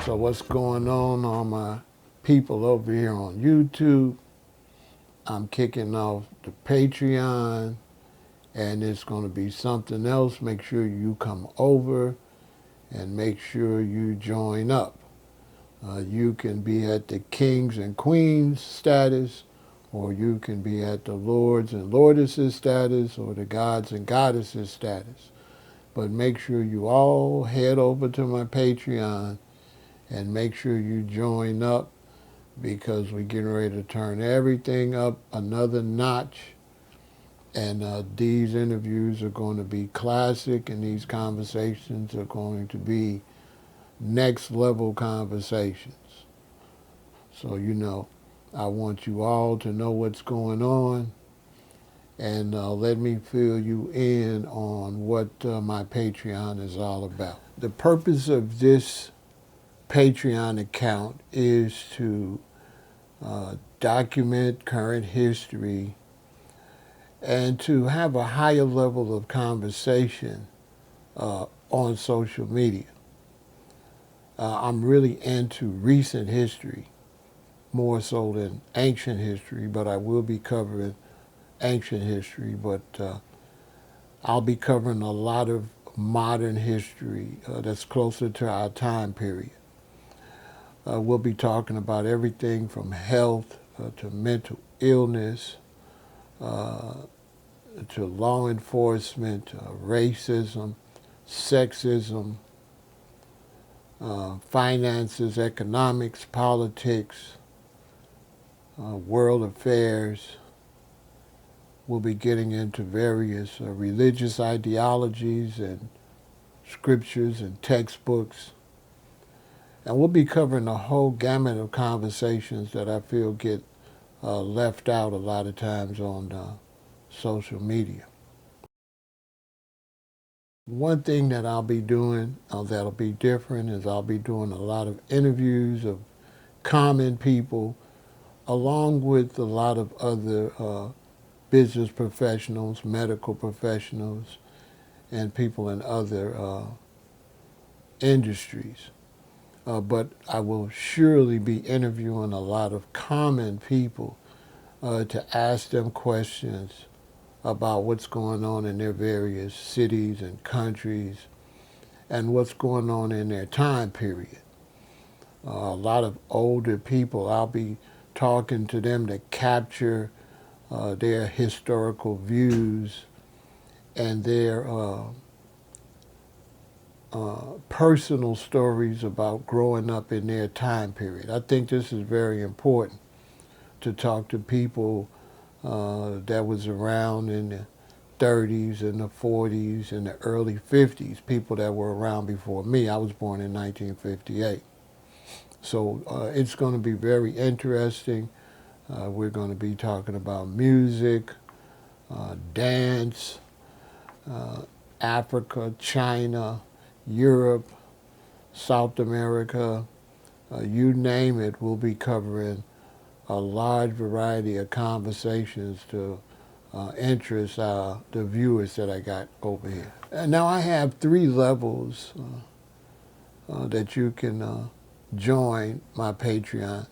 So what's going on, all my people over here on YouTube? I'm kicking off the Patreon, and it's going to be something else. Make sure you come over and make sure you join up. You can be at the kings and queens status, or you can be at the lords and lordesses status, or the gods and goddesses status. But make sure you all head over to my Patreon and make sure you join up, because we're getting ready to turn everything up another notch. And these interviews are going to be classic, and these conversations are going to be next level conversations. So, I want you all to know what's going on, and let me fill you in on what my Patreon is all about. The purpose of this Patreon account is to document current history and to have a higher level of conversation on social media. I'm really into recent history more so than ancient history, but I will be covering ancient history, but I'll be covering a lot of modern history that's closer to our time period. We'll be talking about everything from health to mental illness, to law enforcement, racism, sexism, finances, economics, politics, world affairs. We'll be getting into various religious ideologies and scriptures and textbooks. And we'll be covering a whole gamut of conversations that I feel get left out a lot of times on social media. One thing that I'll be doing that'll be different is I'll be doing a lot of interviews of common people, along with a lot of other business professionals, medical professionals, and people in other industries. But I will surely be interviewing a lot of common people to ask them questions about what's going on in their various cities and countries and what's going on in their time period. A lot of older people, I'll be talking to them to capture their historical views and their personal stories about growing up in their time period. I think this is very important, to talk to people that was around in the 30s and the 40s and the early 50s, people that were around before me. I was born in 1958. So it's going to be very interesting. We're going to be talking about music, dance, Africa, China, Europe, South America, you name it. We'll be covering a large variety of conversations to interest the viewers that I got over here. And now I have 3 levels that you can join my Patreon.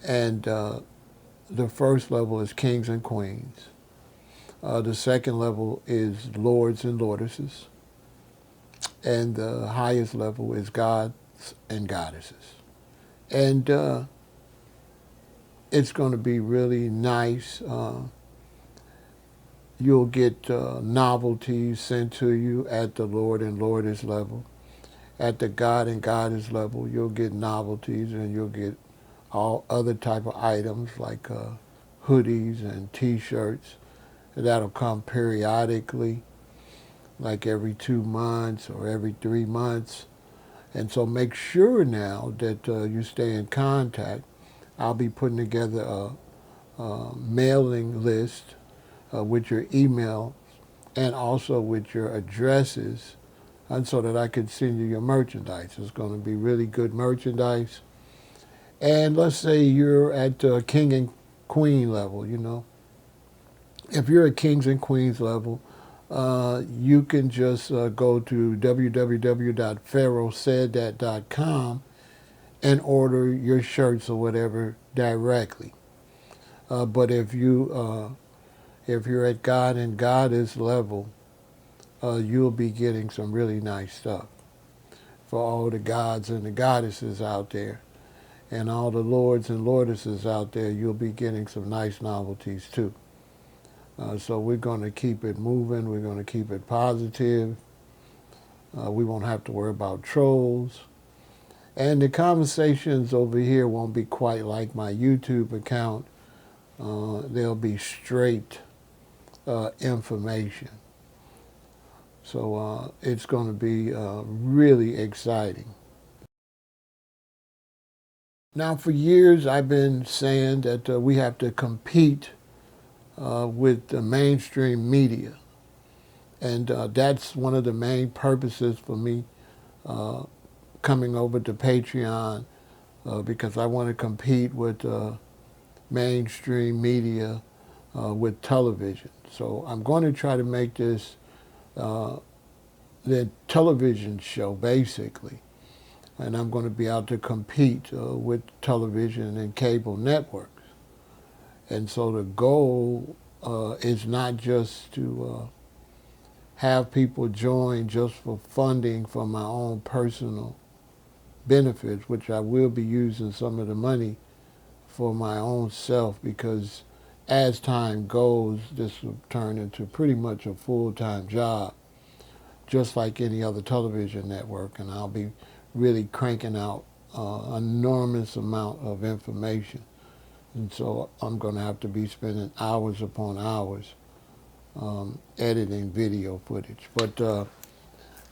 And the first level is Kings and Queens. The second level is Lords and Lordesses. And the highest level is Gods and Goddesses. And it's going to be really nice. You'll get novelties sent to you at the Lord and Lordess level. At the God and Goddess level, you'll get novelties, and you'll get all other type of items like hoodies and T-shirts. That'll come periodically, like every 2 months or every 3 months. And so make sure now that you stay in contact. I'll be putting together a mailing list with your email and also with your addresses, and so that I can send you your merchandise. It's going to be really good merchandise. And let's say you're at King and Queen level, If you're at Kings and Queens level, you can just go to www.pharaohsaidthat.com and order your shirts or whatever directly. But if you're at God and Goddess level, you'll be getting some really nice stuff for all the gods and the goddesses out there, and all the lords and lordesses out there. You'll be getting some nice novelties too. So we're going to keep it moving. We're going to keep it positive. We won't have to worry about trolls. And the conversations over here won't be quite like my YouTube account. They'll be straight information. So it's going to be really exciting. Now, for years, I've been saying that we have to compete with the mainstream media. And that's one of the main purposes for me coming over to Patreon, because I want to compete with mainstream media with television. So I'm going to try to make this the television show, basically. And I'm going to be out to compete with television and cable networks. And so the goal is not just to have people join just for funding for my own personal benefits, which I will be using some of the money for my own self, because as time goes, this will turn into pretty much a full-time job, just like any other television network, and I'll be really cranking out an enormous amount of information. And so I'm going to have to be spending hours upon hours editing video footage. But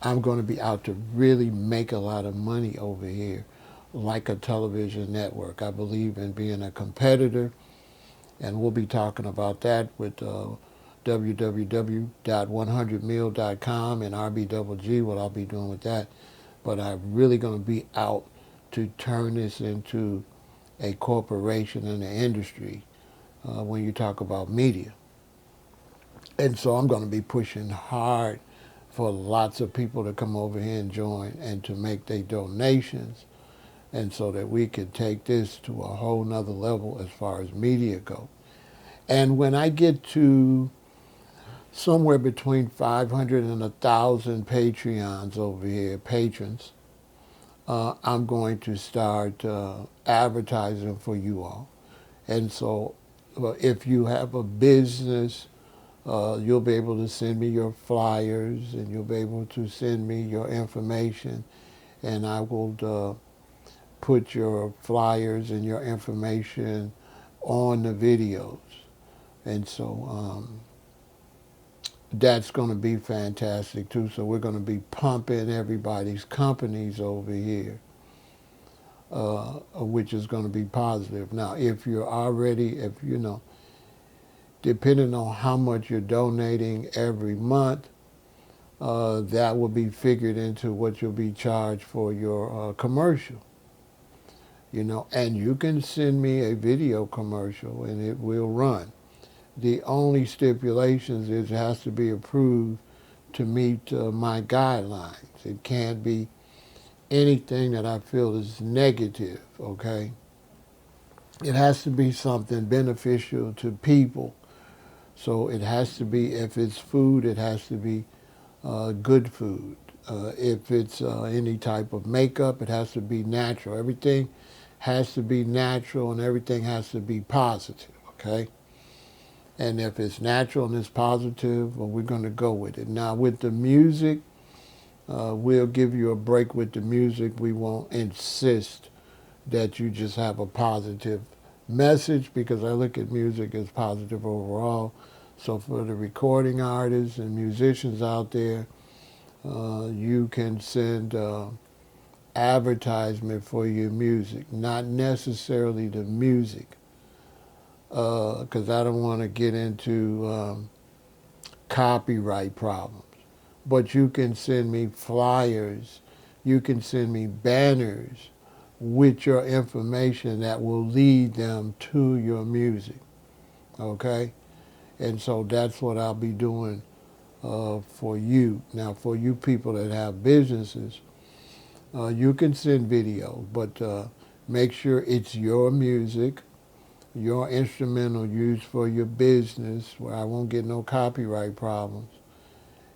I'm going to be out to really make a lot of money over here, like a television network. I believe in being a competitor, and we'll be talking about that with www.100mil.com and RBGG, what I'll be doing with that. But I'm really going to be out to turn this into a corporation in the industry when you talk about media. And so I'm going to be pushing hard for lots of people to come over here and join and to make their donations, and so that we could take this to a whole nother level as far as media go. And when I get to somewhere between 500 and 1,000 Patreons over here, patrons, I'm going to start advertising for you all. And so if you have a business, you'll be able to send me your flyers, and you'll be able to send me your information, and I will put your flyers and your information on the videos. And so that's going to be fantastic too. So we're going to be pumping everybody's companies over here, which is going to be positive. Now, if you're already, if you know, depending on how much you're donating every month, that will be figured into what you'll be charged for your commercial. You know, and you can send me a video commercial and it will run. The only stipulations is it has to be approved to meet my guidelines. It can't be anything that I feel is negative, okay? It has to be something beneficial to people. So it has to be, if it's food, it has to be good food. If it's any type of makeup, it has to be natural. Everything has to be natural, and everything has to be positive, okay? And if it's natural and it's positive, well, we're going to go with it. Now, with the music, we'll give you a break with the music. We won't insist that you just have a positive message, because I look at music as positive overall. So for the recording artists and musicians out there, you can send advertisement for your music, not necessarily the music, because I don't want to get into copyright problems. But you can send me flyers, you can send me banners with your information that will lead them to your music, okay? And so that's what I'll be doing for you. Now, for you people that have businesses, you can send video, but make sure it's your music, your instrumental used for your business, where I won't get no copyright problems.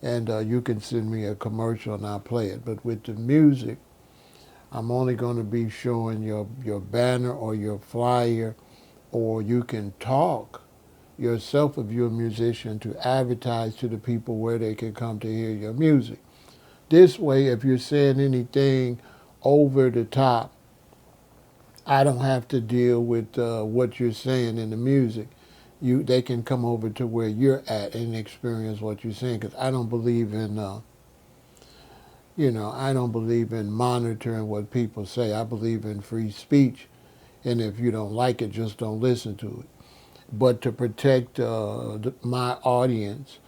And you can send me a commercial and I'll play it. But with the music, I'm only going to be showing your banner or your flyer, or you can talk yourself if you're a musician to advertise to the people where they can come to hear your music. This way, if you're saying anything over the top, I don't have to deal with what you're saying in the music. They can come over to where you're at and experience what you're saying. Because I don't believe in, I don't believe in monitoring what people say. I believe in free speech, and if you don't like it, just don't listen to it. But to protect my audience,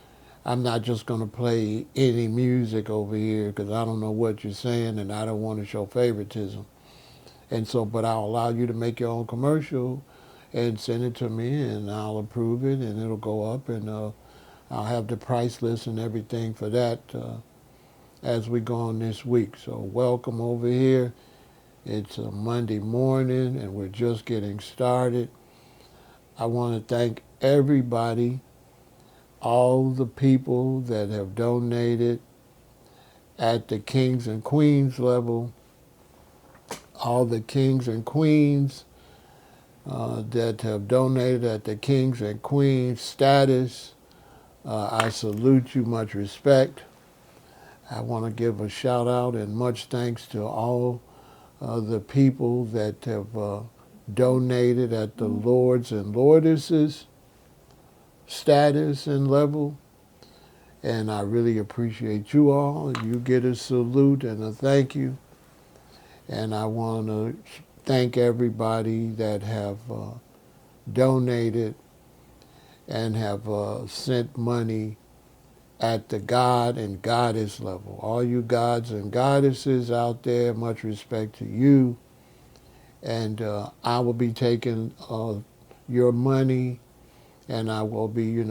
I'm not just going to play any music over here because I don't know what you're saying and I don't want to show favoritism. And so, but I'll allow you to make your own commercial and send it to me and I'll approve it and it'll go up and I'll have the price list and everything for that as we go on this week. So welcome over here. It's a Monday morning and we're just getting started. I want to thank everybody, all the people that have donated at the kings and queens level, all the kings and queens that have donated at the kings and queens status. I salute you, much respect. I want to give a shout out and much thanks to all the people that have donated at the lords and lordesses status and level. And I really appreciate you all. You get a salute and a thank you. And I want to thank everybody that have donated and have sent money at the God and goddess level. All you gods and goddesses out there, much respect to you. And I will be taking your money and I will be,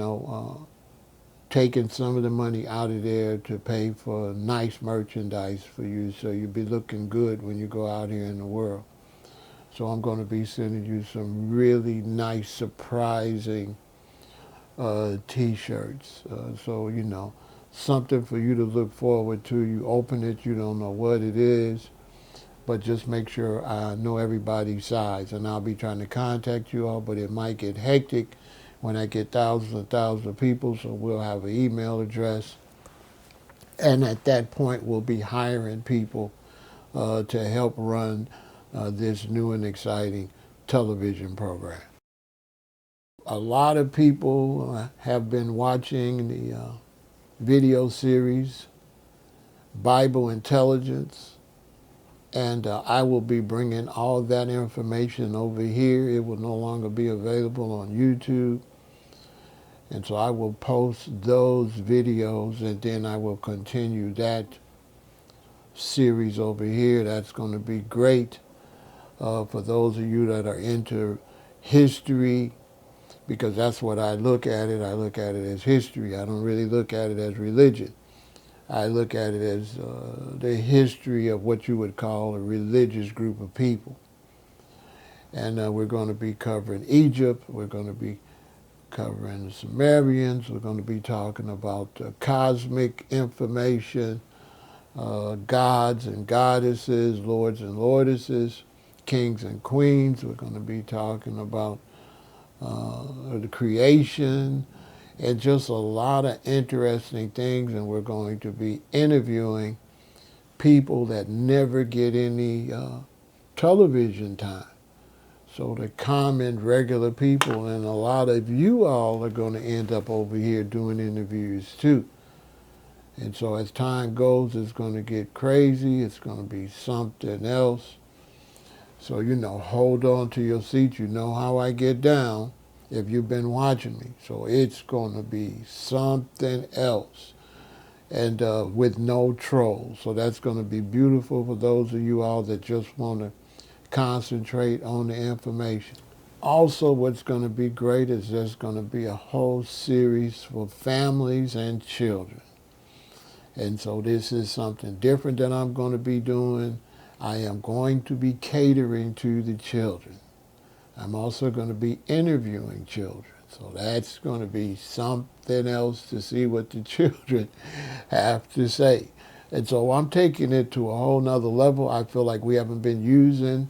taking some of the money out of there to pay for nice merchandise for you so you'll be looking good when you go out here in the world. So I'm going to be sending you some really nice, surprising T-shirts. So, something for you to look forward to. You open it, you don't know what it is, but just make sure I know everybody's size. And I'll be trying to contact you all, but it might get hectic when I get thousands and thousands of people, so we'll have an email address. And at that point, we'll be hiring people to help run this new and exciting television program. A lot of people have been watching the video series, Bible Intelligence, and I will be bringing all that information over here. It will no longer be available on YouTube. And so I will post those videos and then I will continue that series over here. That's going to be great for those of you that are into history, because that's what I look at it. I look at it as history. I don't really look at it as religion. I look at it as the history of what you would call a religious group of people. And we're going to be covering Egypt. We're going to be covering the Sumerians. We're going to be talking about cosmic information, gods and goddesses, lords and lordesses, kings and queens. We're going to be talking about the creation and just a lot of interesting things. And we're going to be interviewing people that never get any television time. So the common, regular people, and a lot of you all are going to end up over here doing interviews too. And so as time goes, it's going to get crazy. It's going to be something else. So, hold on to your seat. You know how I get down if you've been watching me. So it's going to be something else. And with no trolls. So that's going to be beautiful for those of you all that just want to concentrate on the information. Also, what's going to be great is there's going to be a whole series for families and children. And so this is something different that I'm going to be doing. I am going to be catering to the children. I'm also going to be interviewing children. So that's going to be something else to see what the children have to say. And so I'm taking it to a whole nother level. I feel like we haven't been using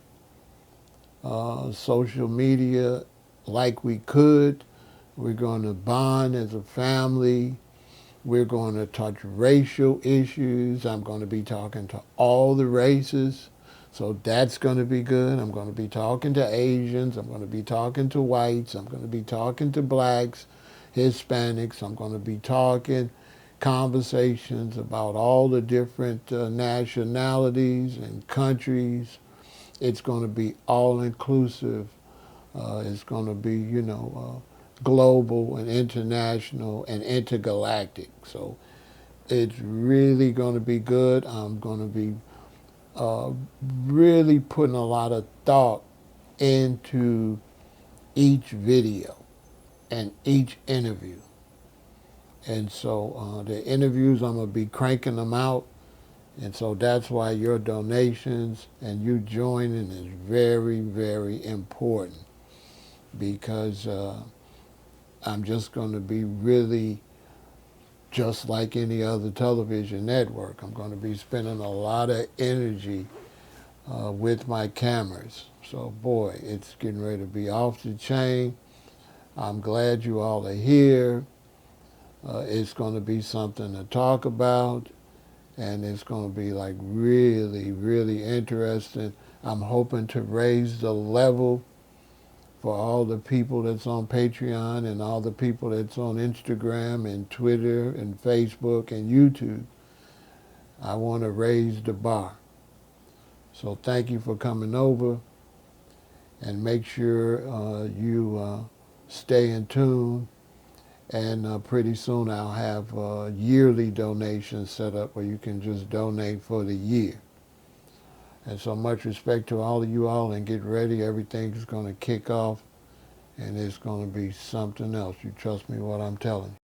social media like we could. We're going to bond as a family. We're going to touch racial issues. I'm going to be talking to all the races. So that's going to be good. I'm going to be talking to Asians. I'm going to be talking to whites. I'm going to be talking to blacks, Hispanics. I'm going to be talking conversations about all the different nationalities and countries. It's going to be all inclusive. It's going to be, global and international and intergalactic. So it's really going to be good. I'm going to be uh, really putting a lot of thought into each video and each interview. And so the interviews, I'm going to be cranking them out. And so that's why your donations and you joining is very, very important, because I'm just going to be really just like any other television network. I'm going to be spending a lot of energy with my cameras. So boy, it's getting ready to be off the chain. I'm glad you all are here. It's going to be something to talk about, and it's going to be like really, really interesting. I'm hoping to raise the level for all the people that's on Patreon and all the people that's on Instagram and Twitter and Facebook and YouTube. I want to raise the bar. So thank you for coming over, and make sure you stay in tune. And pretty soon I'll have yearly donations set up where you can just donate for the year. And so much respect to all of you all, and get ready. Everything's going to kick off, and it's going to be something else. You trust me what I'm telling you.